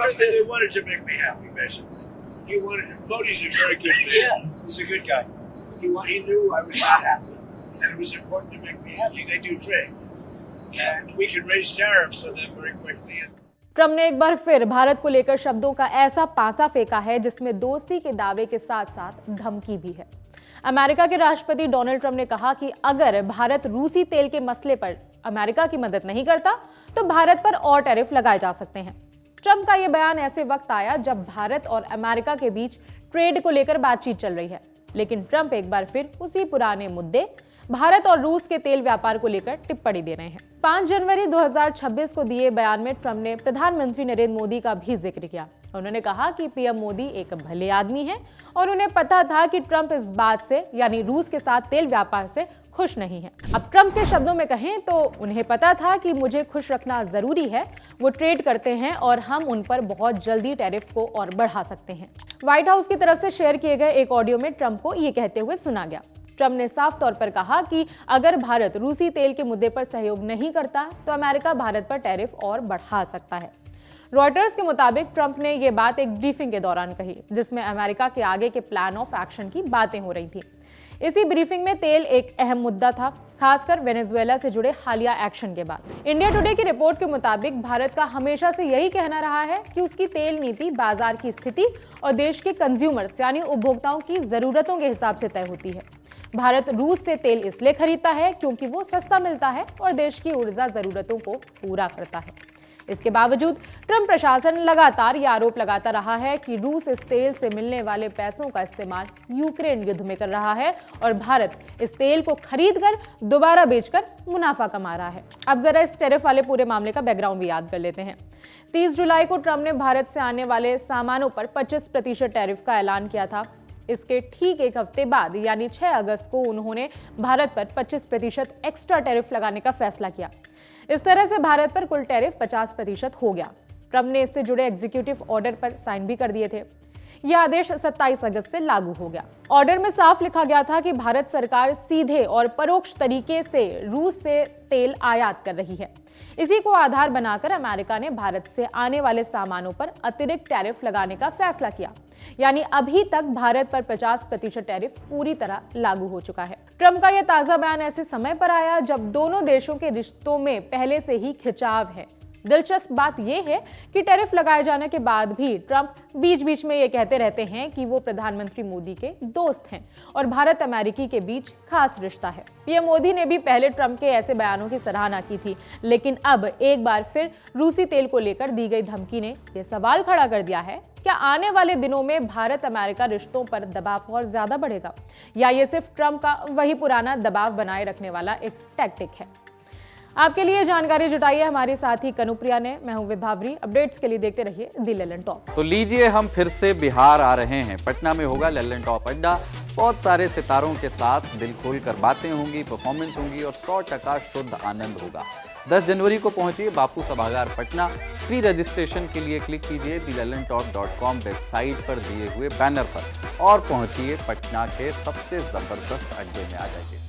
They wanted to make me happy, basically. Modi's a very good man. Yes. He's a good guy. He knew I was not happy, and it was important to make me happy. They do trade, and we can raise tariffs on them very quickly. Trump ने एक बार फिर भारत को लेकर शब्दों का ऐसा पासा फेंका है जिसमें दोस्ती के दावे के साथ साथ धमकी भी है। अमेरिका के राष्ट्रपति डोनाल्ड ट्रम्प ने कहा कि अगर भारत रूसी तेल के मसले पर अमेरिका की मदद नहीं करता तो भारत पर और टैरिफ लगाए जा सकते हैं। ट्रम्प का यह बयान ऐसे वक्त आया जब भारत और अमेरिका के बीच ट्रेड को लेकर बातचीत चल रही है, लेकिन ट्रम्प एक बार फिर उसी पुराने मुद्दे भारत और रूस के तेल व्यापार को लेकर टिप्पणी दे रहे हैं। 5 जनवरी 2026 को दिए बयान में ट्रम्प ने प्रधानमंत्री नरेंद्र मोदी का भी जिक्र किया। उन्होंने कहा कि पीएम मोदी एक भले आदमी हैं और उन्हें पता था कि ट्रम्प इस बात से यानी रूस के साथ तेल व्यापार से खुश नहीं है। अब ट्रम्प के शब्दों में कहें तो उन्हें पता था कि मुझे खुश रखना जरूरी है, वो ट्रेड करते हैं और हम उन पर बहुत जल्दी टैरिफ को और बढ़ा सकते हैं। व्हाइट हाउस की तरफ से शेयर किए गए एक ऑडियो में ट्रम्प को ये कहते हुए सुना गया। ट्रम्प ने साफ तौर पर कहा कि अगर भारत रूसी तेल के मुद्दे पर सहयोग नहीं करता तो अमेरिका भारत पर टैरिफ और बढ़ा सकता है। रॉयटर्स के मुताबिक ट्रम्प ने यह बात एक ब्रीफिंग के दौरान कही जिसमें अमेरिका के आगे के प्लान ऑफ एक्शन की बातें हो रही थी। इसी ब्रीफिंग में तेल एक अहम मुद्दा था, खासकर वेनेजुएला से जुड़े हालिया एक्शन के बाद। इंडिया टुडे की रिपोर्ट के मुताबिक भारत का हमेशा से यही कहना रहा है कि उसकी तेल नीति बाजार की स्थिति और देश के कंज्यूमर्स यानी उपभोक्ताओं की जरूरतों के हिसाब से तय होती है। भारत रूस से तेल इसलिए खरीदता है क्योंकि वो सस्ता मिलता है और देश की ऊर्जा जरूरतों को पूरा करता है। इसके बावजूद ट्रम्प प्रशासन लगातार ये आरोप लगाता रहा है कि रूस इस तेल से मिलने वाले पैसों का इस्तेमाल यूक्रेन युद्ध में कर रहा है और भारत इस तेल को खरीदकर दोबारा बेचकर मुनाफा कमा रहा है। अब जरा इस टैरिफ वाले पूरे मामले का बैकग्राउंड भी याद कर लेते हैं। 30 जुलाई को ट्रम्प ने भारत से आने वाले सामानों पर 25% टैरिफ का ऐलान किया था। इसके ठीक एक हफ्ते बाद यानी 6 अगस्त को उन्होंने भारत पर 25% एक्स्ट्रा टैरिफ लगाने का फैसला किया। इस तरह से भारत पर कुल टैरिफ 50% हो गया। ट्रम्प ने इससे जुड़े एग्जीक्यूटिव ऑर्डर पर साइन भी कर दिए थे। यह आदेश 27 अगस्त से लागू हो गया। ऑर्डर में साफ लिखा गया था कि भारत सरकार सीधे और परोक्ष तरीके से रूस से तेल आयात कर रही है। इसी को आधार बनाकर अमेरिका ने भारत से आने वाले सामानों पर अतिरिक्त टैरिफ लगाने का फैसला किया। यानी अभी तक भारत पर 50% टैरिफ पूरी तरह लागू हो चुका है। ट्रम्प का यह ताजा बयान ऐसे समय पर आया जब दोनों देशों के रिश्तों में पहले से ही खिंचाव है। दिलचस्प बात यह है कि टैरिफ लगाए जाने के बाद भी ट्रम्प बीच बीच में ये कहते रहते हैं कि वो प्रधानमंत्री मोदी के दोस्त हैं और भारत अमेरिकी के बीच खास रिश्ता है। पीएम मोदी ने भी पहले ट्रम्प के ऐसे बयानों की सराहना की थी, लेकिन अब एक बार फिर रूसी तेल को लेकर दी गई धमकी ने यह सवाल खड़ा कर दिया है, क्या आने वाले दिनों में भारत अमेरिका रिश्तों पर दबाव और ज्यादा बढ़ेगा या ये सिर्फ ट्रम्प का वही पुराना दबाव बनाए रखने वाला एक टैक्टिक है। आपके लिए जानकारी जुटाई है हमारे साथी कनुप्रिया ने। मैं हूं विभावरी। अपडेट्स के लिए देखते रहिए दी ललन टॉप। तो लीजिए हम फिर से बिहार आ रहे हैं। पटना में होगा ललन टॉप अड्डा। बहुत सारे सितारों के साथ दिल खोलकर बातें होंगी, परफॉर्मेंस होंगी और 100% शुद्ध आनंद होगा। 10 जनवरी को पहुंचिए बापू सभागार पटना। फ्री रजिस्ट्रेशन के लिए क्लिक कीजिए thelalantop.com वेबसाइट पर दिए हुए बैनर पर और पहुंचिए पटना के सबसे जबरदस्त अड्डे में आ जाइए।